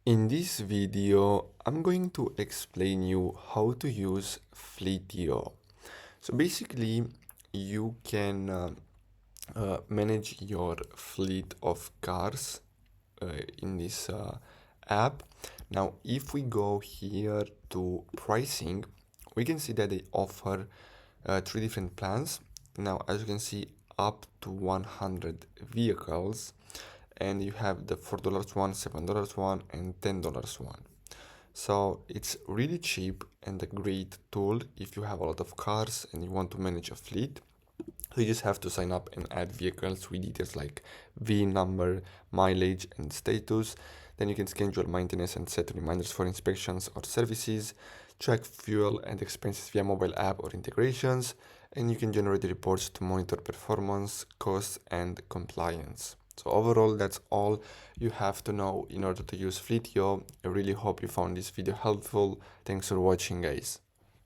In this video, I'm going to explain you how to use Fleetio. So basically, you can manage your fleet of cars in this app. Now, if we go here to pricing, we can see that they offer three different plans. Now, as you can see, up to 100 vehicles, and you have the $4 one, $7 one, and $10 one. So it's really cheap and a great tool if you have a lot of cars and you want to manage a fleet. So you just have to sign up and add vehicles with details like VIN number, mileage, and status. Then you can schedule maintenance and set reminders for inspections or services, track fuel and expenses via mobile app or integrations, and you can generate reports to monitor performance, costs, and compliance. So overall, that's all you have to know in order to use Fleetio. I really hope you found this video helpful. Thanks for watching, guys.